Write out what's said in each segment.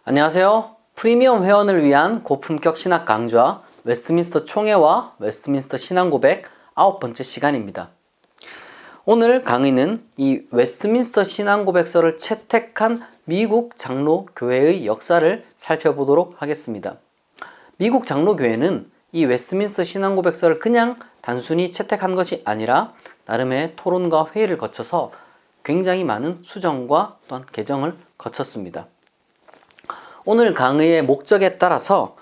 안녕하세요. 프리미엄 회원을 위한 고품격 신학 강좌 웨스트민스터 총회와 웨스트민스터 신앙 고백 9번째 시간입니다. 오늘 강의는 이 웨스트민스터 신앙 고백서를 채택한 미국 장로교회의 역사를 살펴보도록 하겠습니다. 미국 장로교회는 이 웨스트민스터 신앙 고백서를 그냥 단순히 채택한 것이 아니라 나름의 토론과 회의를 거쳐서 굉장히 많은 수정과 또한 개정을 거쳤습니다. 오늘 강의의 목적에 따라서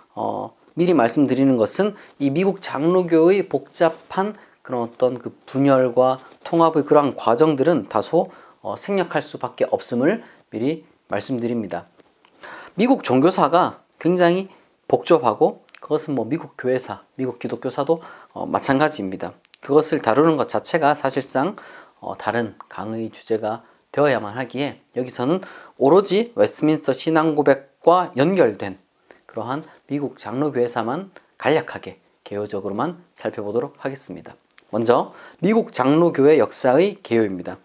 미리 말씀드리는 것은 이 미국 장로교의 복잡한 그런 어떤 그 분열과 통합의 그러한 과정들은 다소 생략할 수밖에 없음을 미리 말씀드립니다. 미국 종교사가 굉장히 복잡하고 그것은 미국 교회사, 미국 기독교사도 마찬가지입니다. 그것을 다루는 것 자체가 사실상 다른 강의 주제가 되어야만 하기에 여기서는 오로지 웨스트민스터 신앙고백과 연결된 그러한 미국 장로교회사만 간략하게 개요적으로만 살펴보도록 하겠습니다. 먼저 미국 장로교회 역사의 개요입니다.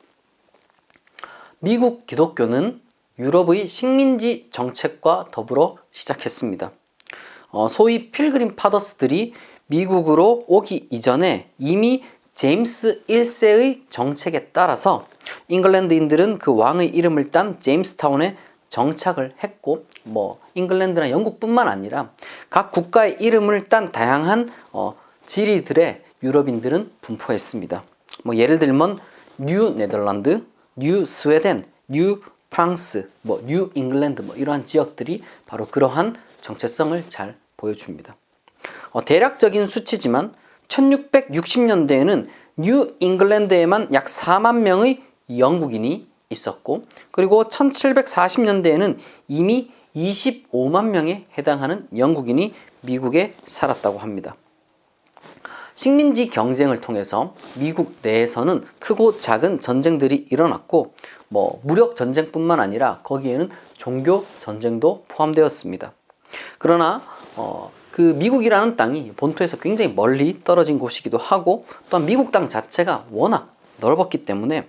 미국 기독교는 유럽의 식민지 정책과 더불어 시작했습니다. 소위 필그림 파더스들이 미국으로 오기 이전에 이미 제임스 1세의 정책에 따라서 잉글랜드인들은 그 왕의 이름을 딴 제임스타운에 정착을 했고 잉글랜드나 영국뿐만 아니라 각 국가의 이름을 딴 다양한 지리들의 유럽인들은 분포했습니다. 예를 들면 뉴 네덜란드, 뉴 스웨덴, 뉴 프랑스, 뉴 잉글랜드 이러한 지역들이 바로 그러한 정체성을 잘 보여줍니다. 대략적인 수치지만 1660년대에는 뉴 잉글랜드에만 약 4만 명의 영국인이 있었고 그리고 1740년대에는 이미 25만 명에 해당하는 영국인이 미국에 살았다고 합니다. 식민지 경쟁을 통해서 미국 내에서는 크고 작은 전쟁들이 일어났고 무력 전쟁뿐만 아니라 거기에는 종교 전쟁도 포함되었습니다. 그러나 그 미국이라는 땅이 본토에서 굉장히 멀리 떨어진 곳이기도 하고 또한 미국 땅 자체가 워낙 넓었기 때문에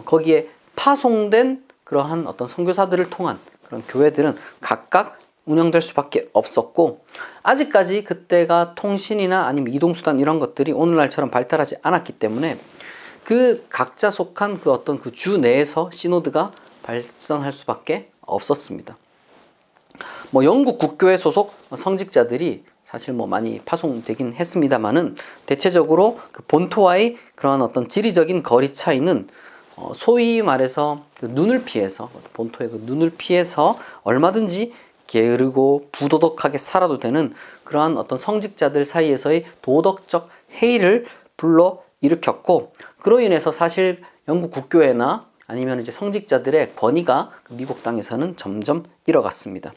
거기에 파송된 그러한 어떤 선교사들을 통한 그런 교회들은 각각 운영될 수밖에 없었고 아직까지 그때가 통신이나 아니면 이동수단 이런 것들이 오늘날처럼 발달하지 않았기 때문에 그 각자 속한 그 어떤 그 주 내에서 시노드가 발전할 수밖에 없었습니다. 영국 국교회 소속 성직자들이 사실 많이 파송되긴 했습니다만은 대체적으로 그 본토와의 그러한 어떤 지리적인 거리 차이는 소위 말해서 그 눈을 피해서 본토의 그 눈을 피해서 얼마든지 게으르고 부도덕하게 살아도 되는 그러한 어떤 성직자들 사이에서의 도덕적 해이를 불러 일으켰고 그로 인해서 사실 영국 국교회나 아니면 이제 성직자들의 권위가 미국 땅에서는 점점 잃어갔습니다.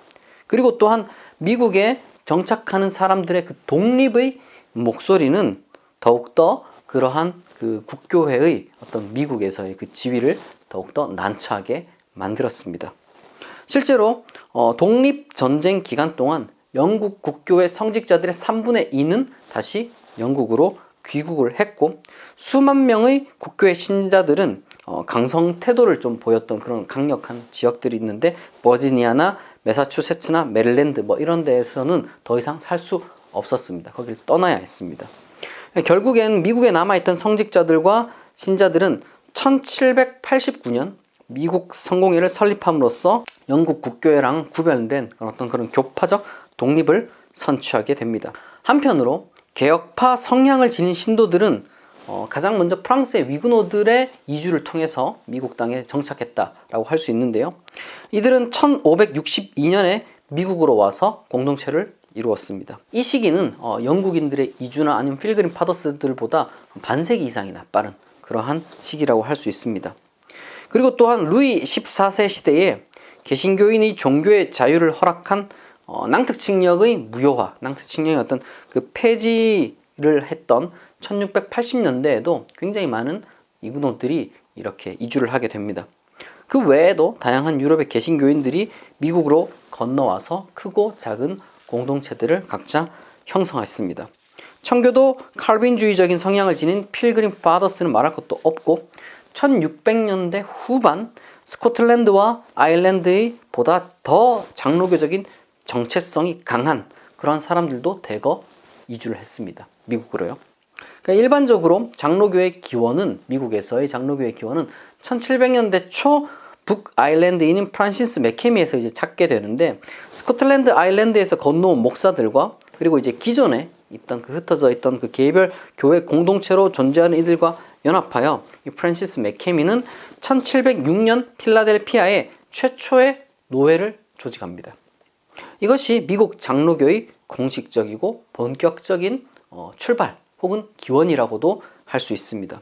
그리고 또한 미국에 정착하는 사람들의 그 독립의 목소리는 더욱더 그러한 그 국교회의 어떤 미국에서의 그 지위를 더욱더 난처하게 만들었습니다. 실제로 독립전쟁 기간 동안 영국 국교회 성직자들의 3분의 2는 다시 영국으로 귀국을 했고 수만 명의 국교회 신자들은 강성 태도를 좀 보였던 그런 강력한 지역들이 있는데 버지니아나 매사추세츠나 메릴랜드 이런 데에서는 더 이상 살 수 없었습니다. 거기를 떠나야 했습니다. 결국엔 미국에 남아있던 성직자들과 신자들은 1789년 미국 성공회를 설립함으로써 영국 국교회랑 구별된 어떤 그런 교파적 독립을 선취하게 됩니다. 한편으로 개혁파 성향을 지닌 신도들은 가장 먼저 프랑스의 위그노들의 이주를 통해서 미국 땅에 정착했다라고 할 수 있는데요. 이들은 1562년에 미국으로 와서 공동체를 이루었습니다. 이 시기는 영국인들의 이주나 아니면 필그림 파더스들보다 반세기 이상이나 빠른 그러한 시기라고 할 수 있습니다. 그리고 또한 루이 14세 시대에 개신교인이 종교의 자유를 허락한 낭특칙령의 무효화, 낭특칙령의 어떤 그 폐지를 했던 1680년대에도 굉장히 많은 이그노들이 이렇게 이주를 하게 됩니다. 그 외에도 다양한 유럽의 개신교인들이 미국으로 건너와서 크고 작은 공동체들을 각자 형성했습니다. 청교도 칼빈주의적인 성향을 지닌 필그림 파더스는 말할 것도 없고 1600년대 후반 스코틀랜드와 아일랜드의 보다 더 장로교적인 정체성이 강한 그런 사람들도 대거 이주를 했습니다. 미국으로요. 그러니까 일반적으로 장로교의 기원은, 미국에서의 장로교의 기원은 1700년대 초 북아일랜드인인 프란시스 맥케미에서 이제 찾게 되는데, 스코틀랜드 아일랜드에서 건너온 목사들과 그리고 이제 기존에 있던 흩어져 있던 그 개별 교회 공동체로 존재하는 이들과 연합하여 이 프란시스 맥케미는 1706년 필라델피아에 최초의 노회를 조직합니다. 이것이 미국 장로교의 공식적이고 본격적인 출발 혹은 기원이라고도 할 수 있습니다.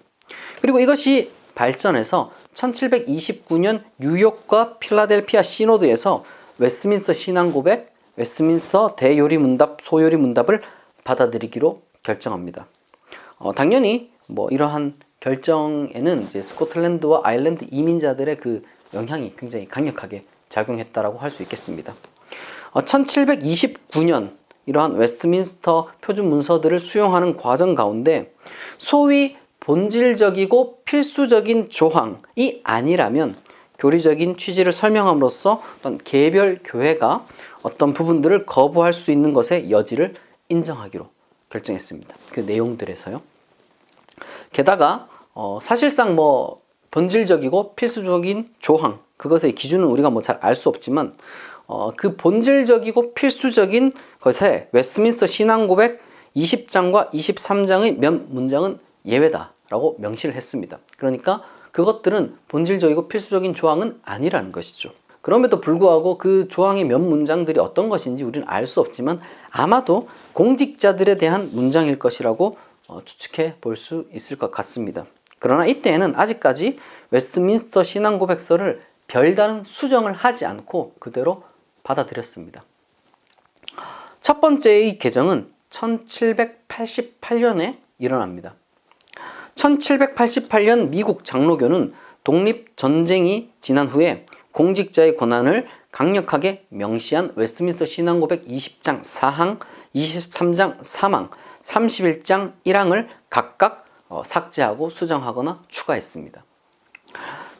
그리고 이것이 발전해서 1729년 뉴욕과 필라델피아 시노드에서 웨스트민스터 신앙고백, 웨스트민스터 대요리문답, 소요리문답을 받아들이기로 결정합니다. 당연히 이러한 결정에는 이제 스코틀랜드와 아일랜드 이민자들의 그 영향이 굉장히 강력하게 작용했다라고 할 수 있겠습니다. 1729년 이러한 웨스트민스터 표준 문서들을 수용하는 과정 가운데 소위 본질적이고 필수적인 조항이 아니라면 교리적인 취지를 설명함으로써 어떤 개별 교회가 어떤 부분들을 거부할 수 있는 것의 여지를 인정하기로 결정했습니다. 그 내용들에서요. 게다가 사실상 본질적이고 필수적인 조항, 그것의 기준은 우리가 잘 알 수 없지만 그 본질적이고 필수적인 것에 웨스트민스터 신앙고백 20장과 23장의 몇 문장은 예외다라고 명시를 했습니다. 그러니까 그것들은 본질적이고 필수적인 조항은 아니라는 것이죠. 그럼에도 불구하고 그 조항의 몇 문장들이 어떤 것인지 우리는 알 수 없지만 아마도 공직자들에 대한 문장일 것이라고 추측해 볼 수 있을 것 같습니다. 그러나 이때에는 아직까지 웨스트민스터 신앙고백서를 별다른 수정을 하지 않고 그대로 받아들였습니다. 첫 번째의 개정은 1788년에 일어납니다. 1788년 미국 장로교는 독립전쟁이 지난 후에 공직자의 권한을 강력하게 명시한 웨스트민스터 신앙고백 20장 4항, 23장 3항, 31장 1항을 각각 삭제하고 수정하거나 추가했습니다.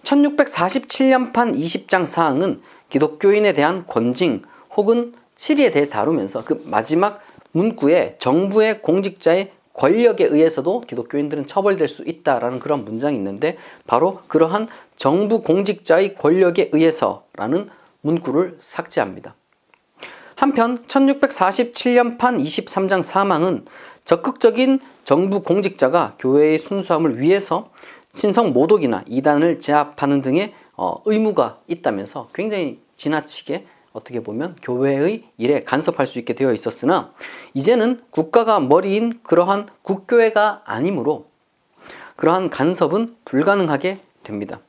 1647년판 20장 사항은 기독교인에 대한 권징 혹은 치리에 대해 다루면서 그 마지막 문구에 정부의 공직자의 권력에 의해서도 기독교인들은 처벌될 수 있다라는 그런 문장이 있는데, 바로 그러한 정부 공직자의 권력에 의해서라는 문구를 삭제합니다. 한편 1647년판 23장 3항은 적극적인 정부 공직자가 교회의 순수함을 위해서 신성 모독이나 이단을 제압하는 등의 의무가 있다면서 굉장히 지나치게 어떻게 보면 교회의 일에 간섭할 수 있게 되어 있었으나, 이제는 국가가 머리인 그러한 국교회가 아니므로 그러한 간섭은 불가능하게 됩니다.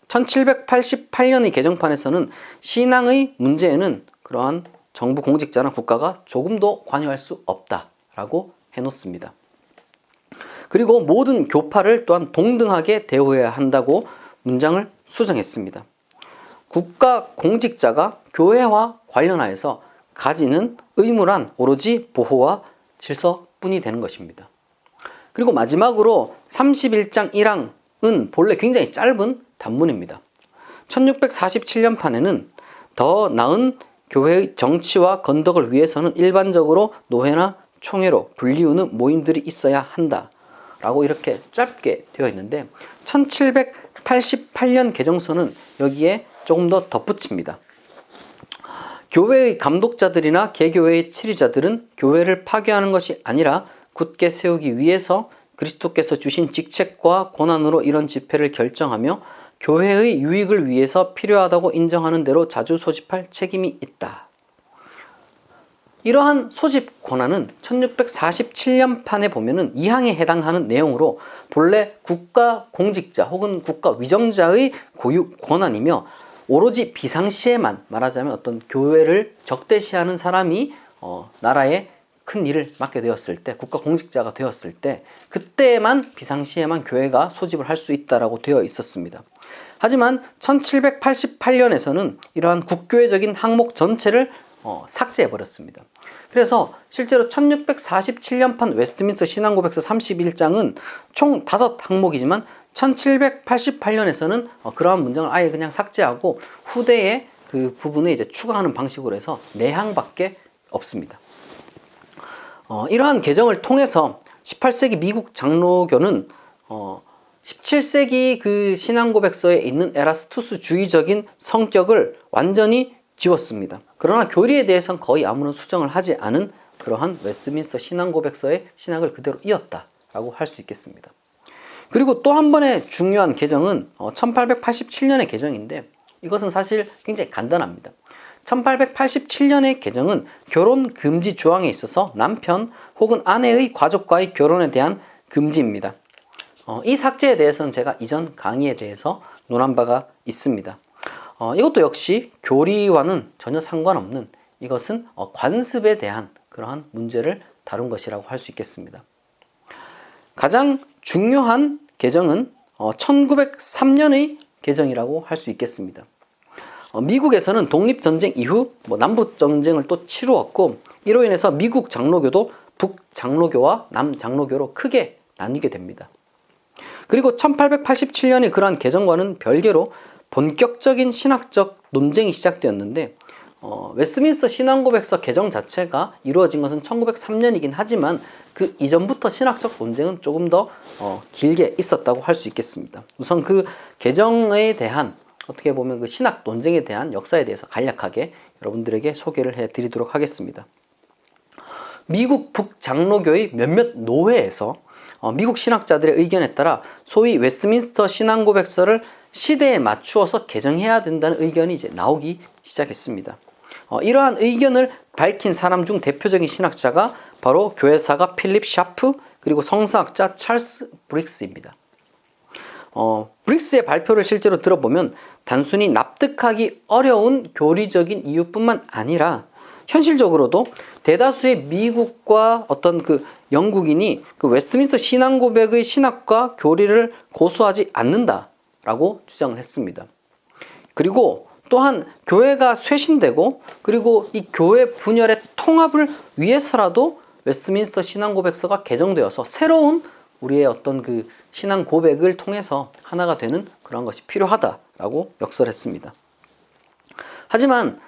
1788년의 개정판에서는 신앙의 문제에는 그러한 정부 공직자나 국가가 조금도 관여할 수 없다라고 해놓습니다. 그리고 모든 교파를 또한 동등하게 대우해야 한다고 문장을 수정했습니다. 국가 공직자가 교회와 관련하여서 가지는 의무란 오로지 보호와 질서뿐이 되는 것입니다. 그리고 마지막으로 31장 1항은 본래 굉장히 짧은 단문입니다. 1647년판에는 더 나은 교회의 정치와 건덕을 위해서는 일반적으로 노회나 총회로 불리우는 모임들이 있어야 한다 라고 이렇게 짧게 되어 있는데, 1788년 개정서는 여기에 조금 더 덧붙입니다. 교회의 감독자들이나 개교회의 치리자들은 교회를 파괴하는 것이 아니라 굳게 세우기 위해서 그리스도께서 주신 직책과 권한으로 이런 집회를 결정하며 교회의 유익을 위해서 필요하다고 인정하는 대로 자주 소집할 책임이 있다. 이러한 소집 권한은 1647년판에 보면은 2항에 해당하는 내용으로 본래 국가 공직자 혹은 국가 위정자의 고유 권한이며, 오로지 비상시에만, 말하자면 어떤 교회를 적대시하는 사람이 나라에 큰 일을 맡게 되었을 때, 국가 공직자가 되었을 때 그때만 비상시에만 교회가 소집을 할 수 있다라고 되어 있었습니다. 하지만 1788년에서는 이러한 국교회적인 항목 전체를 삭제해버렸습니다. 그래서 실제로 1647년판 웨스트민스터 신앙고백서 31장은 총 5항목이지만 1788년에서는 그러한 문장을 아예 그냥 삭제하고 후대에 그 부분을 이제 추가하는 방식으로 해서 4항밖에 없습니다. 이러한 개정을 통해서 18세기 미국 장로교는 17세기 그 신앙고백서에 있는 에라스투스주의적인 성격을 완전히 지웠습니다. 그러나 교리에 대해서는 거의 아무런 수정을 하지 않은 그러한 웨스트민스터 신앙고백서의 신학을 그대로 이었다라고 할 수 있겠습니다. 그리고 또 한 번의 중요한 개정은 1887년의 개정인데 이것은 사실 굉장히 간단합니다. 1887년의 개정은 결혼 금지 조항에 있어서 남편 혹은 아내의 가족과의 결혼에 대한 금지입니다. 이 삭제에 대해서는 제가 이전 강의에 대해서 논한 바가 있습니다. 이것도 역시 교리와는 전혀 상관없는 이것은 관습에 대한 그러한 문제를 다룬 것이라고 할 수 있겠습니다. 가장 중요한 개정은 1903년의 개정이라고 할 수 있겠습니다. 미국에서는 독립전쟁 이후 남북전쟁을 또 치루었고 이로 인해서 미국 장로교도 북장로교와 남장로교로 크게 나뉘게 됩니다. 그리고 1887년의 그러한 개정과는 별개로 본격적인 신학적 논쟁이 시작되었는데 웨스트민스터 신앙고백서 개정 자체가 이루어진 것은 1903년이긴 하지만 그 이전부터 신학적 논쟁은 조금 더 길게 있었다고 할 수 있겠습니다. 우선 그 개정에 대한 어떻게 보면 그 신학 논쟁에 대한 역사에 대해서 간략하게 여러분들에게 소개를 해드리도록 하겠습니다. 미국 북장로교의 몇몇 노회에서 미국 신학자들의 의견에 따라 소위 웨스트민스터 신앙고백서를 시대에 맞추어서 개정해야 된다는 의견이 이제 나오기 시작했습니다. 이러한 의견을 밝힌 사람 중 대표적인 신학자가 바로 교회사가 필립 샤프 그리고 성서학자 찰스 브릭스입니다. 브릭스의 발표를 실제로 들어보면 단순히 납득하기 어려운 교리적인 이유뿐만 아니라 현실적으로도 대다수의 미국과 어떤 그 영국인이 그 웨스트민스터 신앙고백의 신학과 교리를 고수하지 않는다라고 주장을 했습니다. 그리고 또한 교회가 쇄신되고 그리고 이 교회 분열의 통합을 위해서라도 웨스트민스터 신앙고백서가 개정되어서 새로운 우리의 어떤 그 신앙 고백을 통해서 하나가 되는 그런 것이 필요하다라고 역설했습니다. 하지만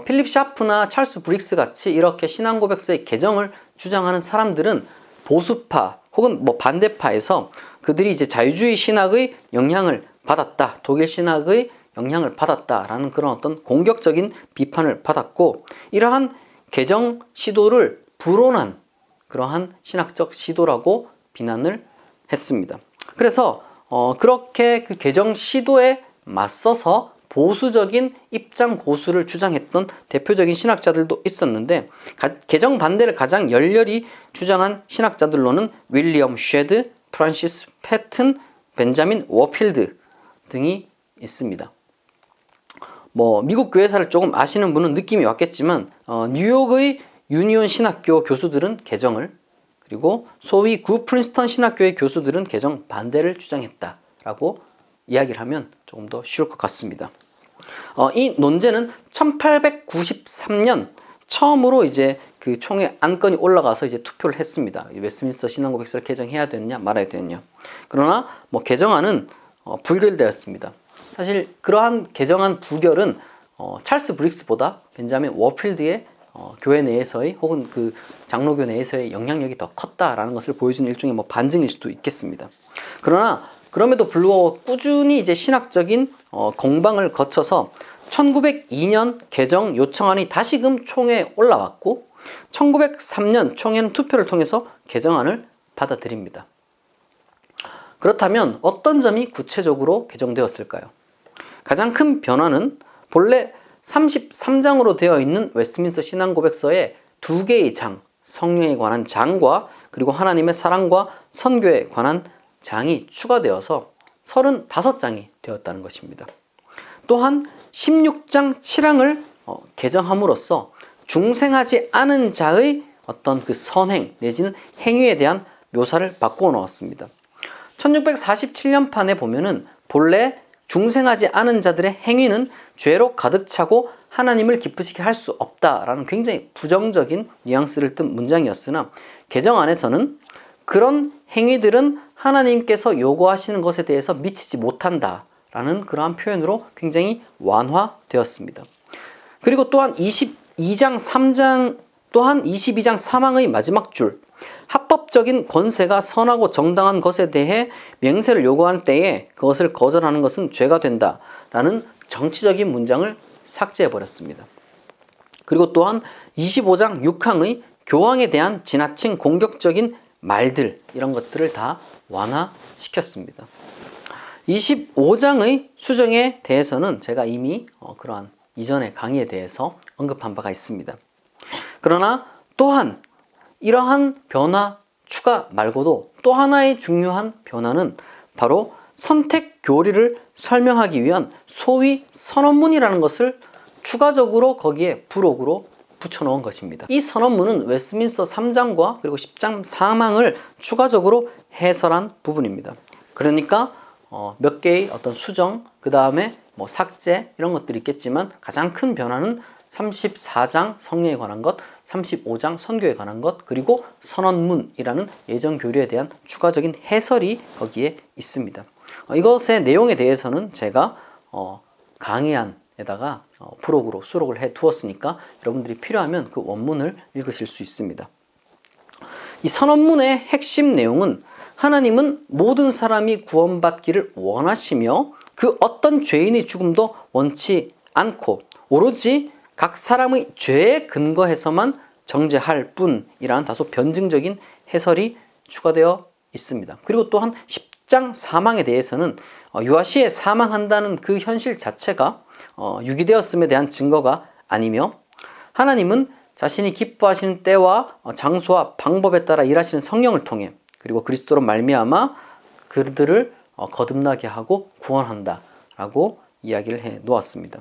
필립 샤프나 찰스 브릭스 같이 이렇게 신앙 고백서의 개정을 주장하는 사람들은 보수파 혹은 반대파에서 그들이 이제 자유주의 신학의 영향을 받았다, 독일 신학의 영향을 받았다라는 그런 어떤 공격적인 비판을 받았고 이러한 개정 시도를 불온한 그러한 신학적 시도라고 비난을 했습니다. 그래서 그렇게 그 개정 시도에 맞서서 보수적인 입장 고수를 주장했던 대표적인 신학자들도 있었는데 개정 반대를 가장 열렬히 주장한 신학자들로는 윌리엄 쉐드, 프란시스 패튼, 벤자민 워필드 등이 있습니다. 미국 교회사를 조금 아시는 분은 느낌이 왔겠지만 뉴욕의 유니온 신학교 교수들은 개정을 그리고 소위 구 프린스턴 신학교의 교수들은 개정 반대를 주장했다라고 이야기를 하면 조금 더 쉬울 것 같습니다. 이 논제는 1893년 처음으로 이제 그 총회 안건이 올라가서 이제 투표를 했습니다. 웨스트민스터 신앙고백서를 개정해야 되느냐 말아야 되느냐. 그러나 개정안은 부결되었습니다. 사실 그러한 개정안 부결은 찰스 브릭스보다 벤자민 워필드의 교회 내에서의 혹은 그 장로교 내에서의 영향력이 더 컸다라는 것을 보여주는 일종의 반증일 수도 있겠습니다. 그러나 그럼에도 불구하고 꾸준히 이제 신학적인 공방을 거쳐서 1902년 개정 요청안이 다시금 총회에 올라왔고 1903년 총회는 투표를 통해서 개정안을 받아들입니다. 그렇다면 어떤 점이 구체적으로 개정되었을까요? 가장 큰 변화는 본래 33장으로 되어 있는 웨스트민스터 신앙고백서의 2개의 장, 성령에 관한 장과 그리고 하나님의 사랑과 선교에 관한 장이 추가되어서 35장이 되었다는 것입니다. 또한 16장 7항을 개정함으로써 중생하지 않은 자의 어떤 그 선행 내지는 행위에 대한 묘사를 바꾸어 놓았습니다. 1647년판에 보면은 본래 중생하지 않은 자들의 행위는 죄로 가득 차고 하나님을 기쁘시게 할 수 없다라는 굉장히 부정적인 뉘앙스를 띤 문장이었으나 개정 안에서는 그런 행위들은 하나님께서 요구하시는 것에 대해서 미치지 못한다 라는 그러한 표현으로 굉장히 완화되었습니다. 그리고 또한 22장 3장 또한 22장 3항의 마지막 줄, 합법적인 권세가 선하고 정당한 것에 대해 맹세를 요구할 때에 그것을 거절하는 것은 죄가 된다 라는 정치적인 문장을 삭제해버렸습니다. 그리고 또한 25장 6항의 교황에 대한 지나친 공격적인 말들, 이런 것들을 다 완화시켰습니다. 25장의 수정에 대해서는 제가 이미 그러한 이전의 강의에 대해서 언급한 바가 있습니다. 그러나 또한 이러한 변화 추가 말고도 또 하나의 중요한 변화는 바로 선택 교리를 설명하기 위한 소위 선언문이라는 것을 추가적으로 거기에 부록으로 붙여놓은 것입니다. 이 선언문은 웨스트민스터 3장과 그리고 10장 3항을 추가적으로 해설한 부분입니다. 그러니까 몇 개의 어떤 수정, 그 다음에 삭제 이런 것들이 있겠지만 가장 큰 변화는 34장 성령에 관한 것, 35장 선교에 관한 것, 그리고 선언문이라는 예정 교리에 대한 추가적인 해설이 거기에 있습니다. 이것의 내용에 대해서는 제가 강의안에다가 부록으로 수록을 해 두었으니까 여러분들이 필요하면 그 원문을 읽으실 수 있습니다. 이 선언문의 핵심 내용은 하나님은 모든 사람이 구원받기를 원하시며 그 어떤 죄인의 죽음도 원치 않고 오로지 각 사람의 죄에 근거해서만 정죄할 뿐이라는 다소 변증적인 해설이 추가되어 있습니다. 그리고 또한 10장 사망에 대해서는 유아시에 사망한다는 그 현실 자체가 유기되었음에 대한 증거가 아니며 하나님은 자신이 기뻐하시는 때와 장소와 방법에 따라 일하시는 성령을 통해 그리고 그리스도로 말미암아 그들을 거듭나게 하고 구원한다 라고 이야기를 해 놓았습니다.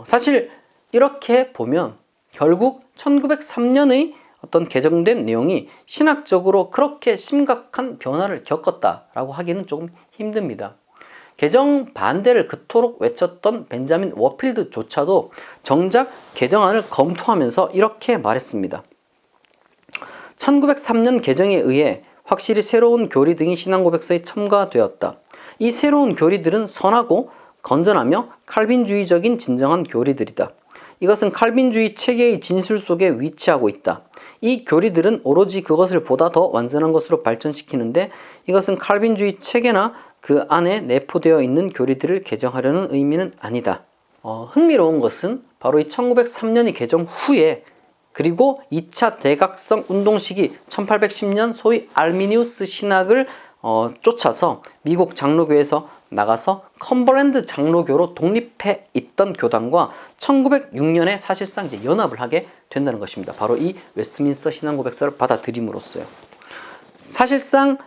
사실 이렇게 보면 결국 1903년의 어떤 개정된 내용이 신학적으로 그렇게 심각한 변화를 겪었다라고 하기는 조금 힘듭니다. 개정 반대를 그토록 외쳤던 벤자민 워필드조차도 정작 개정안을 검토하면서 이렇게 말했습니다. 1903년 개정에 의해 확실히 새로운 교리 등이 신앙고백서에 첨가되었다. 이 새로운 교리들은 선하고 건전하며 칼빈주의적인 진정한 교리들이다. 이것은 칼빈주의 체계의 진술 속에 위치하고 있다. 이 교리들은 오로지 그것을 보다 더 완전한 것으로 발전시키는데 이것은 칼빈주의 체계나 그 안에 내포되어 있는 교리들을 개정하려는 의미는 아니다. 흥미로운 것은 바로 이 1903년이 개정 후에 그리고 2차 대각성 운동 시기 1810년 소위 알미니우스 신학을 쫓아서 미국 장로교에서 나가서 컴버랜드 장로교로 독립해 있던 교단과 1906년에 사실상 이제 연합을 하게 된다는 것입니다. 바로 이 웨스트민스터 신앙고백서를 받아들임으로써요. 사실상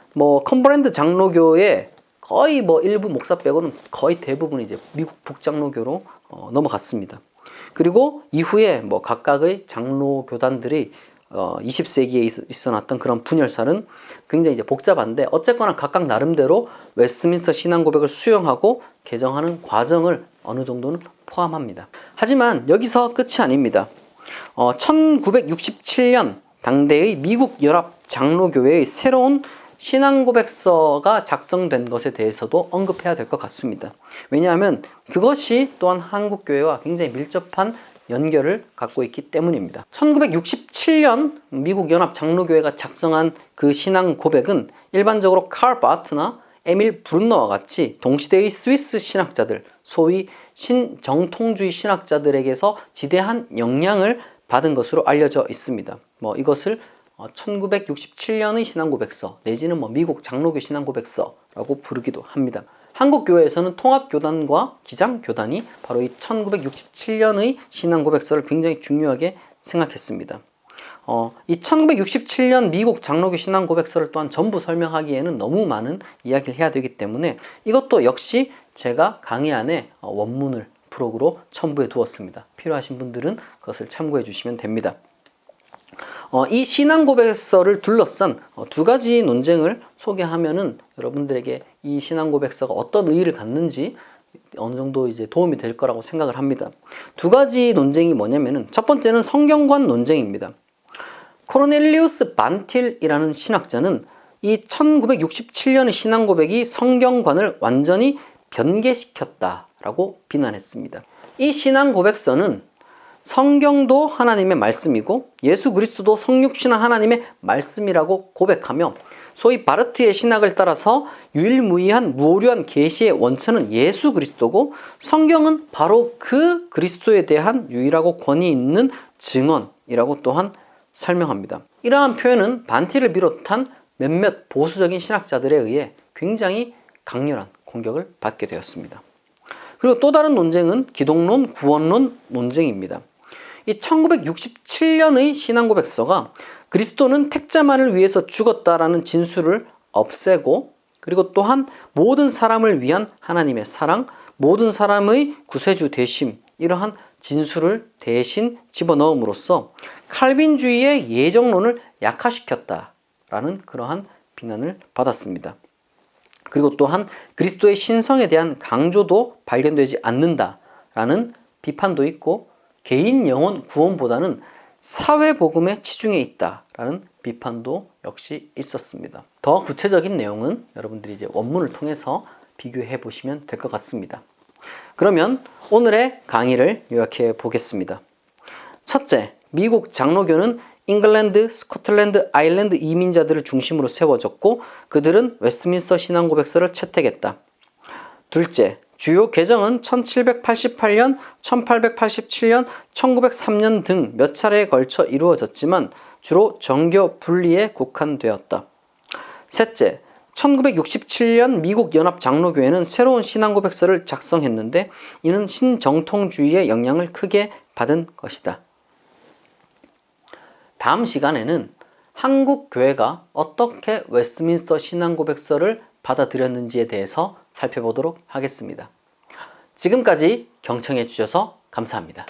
컴버랜드 장로교의 거의 일부 목사 빼고는 거의 대부분이 이제 미국 북장로교로 넘어갔습니다. 그리고 이후에 각각의 장로 교단들이 20세기에 있어났던 그런 분열살은 굉장히 이제 복잡한데 어쨌거나 각각 나름대로 웨스트민스터 신앙고백을 수용하고 개정하는 과정을 어느 정도는 포함합니다. 하지만 여기서 끝이 아닙니다. 1967년 당대의 미국 연합 장로교회의 새로운 신앙고백서가 작성된 것에 대해서도 언급해야 될 것 같습니다. 왜냐하면 그것이 또한 한국교회와 굉장히 밀접한 연결을 갖고 있기 때문입니다. 1967년 미국 연합 장로교회가 작성한 그 신앙 고백은 일반적으로 칼 바트나 에밀 브룬너와 같이 동시대의 스위스 신학자들, 소위 신정통주의 신학자들에게서 지대한 영향을 받은 것으로 알려져 있습니다. 이것을 1967년의 신앙고백서 내지는 미국 장로교 신앙고백서라고 부르기도 합니다. 한국교회에서는 통합교단과 기장교단이 바로 이 1967년의 신앙고백서를 굉장히 중요하게 생각했습니다. 이 1967년 미국 장로교 신앙고백서를 또한 전부 설명하기에는 너무 많은 이야기를 해야 되기 때문에 이것도 역시 제가 강의 안에 원문을 부록으로 첨부해 두었습니다. 필요하신 분들은 그것을 참고해 주시면 됩니다. 이 신앙고백서를 둘러싼 두 가지 논쟁을 소개하면은 여러분들에게 이 신앙고백서가 어떤 의의를 갖는지 어느 정도 이제 도움이 될 거라고 생각을 합니다. 두 가지 논쟁이 뭐냐면은 첫 번째는 성경관 논쟁입니다. 코르넬리우스 반틸이라는 신학자는 이 1967년의 신앙 고백이 성경관을 완전히 변개시켰다라고 비난했습니다. 이 신앙 고백서는 성경도 하나님의 말씀이고 예수 그리스도도 성육신한 하나님의 말씀이라고 고백하며, 소위 바르트의 신학을 따라서 유일무이한 무오류한 계시의 원천은 예수 그리스도고 성경은 바로 그 그리스도에 대한 유일하고 권위 있는 증언이라고 또한 설명합니다. 이러한 표현은 반티를 비롯한 몇몇 보수적인 신학자들에 의해 굉장히 강렬한 공격을 받게 되었습니다. 그리고 또 다른 논쟁은 기독론, 구원론 논쟁입니다. 이 1967년의 신앙고백서가 그리스도는 택자만을 위해서 죽었다라는 진술을 없애고, 그리고 또한 모든 사람을 위한 하나님의 사랑, 모든 사람의 구세주 되심, 이러한 진술을 대신 집어넣음으로써 칼빈주의의 예정론을 약화시켰다라는 그러한 비난을 받았습니다. 그리고 또한 그리스도의 신성에 대한 강조도 발견되지 않는다라는 비판도 있고, 개인 영혼 구원보다는 사회복음에 치중해 있다라는 비판도 역시 있었습니다. 더 구체적인 내용은 여러분들이 이제 원문을 통해서 비교해 보시면 될 것 같습니다. 그러면 오늘의 강의를 요약해 보겠습니다. 첫째, 미국 장로교는 잉글랜드, 스코틀랜드, 아일랜드 이민자들을 중심으로 세워졌고 그들은 웨스트민스터 신앙고백서를 채택했다. 둘째, 주요 개정은 1788년, 1887년, 1903년 등 몇 차례에 걸쳐 이루어졌지만 주로 정교 분리에 국한되었다. 셋째, 1967년 미국 연합 장로교회는 새로운 신앙고백서를 작성했는데 이는 신정통주의의 영향을 크게 받은 것이다. 다음 시간에는 한국 교회가 어떻게 웨스트민스터 신앙고백서를 받아들였는지에 대해서 살펴보도록 하겠습니다. 지금까지 경청해 주셔서 감사합니다.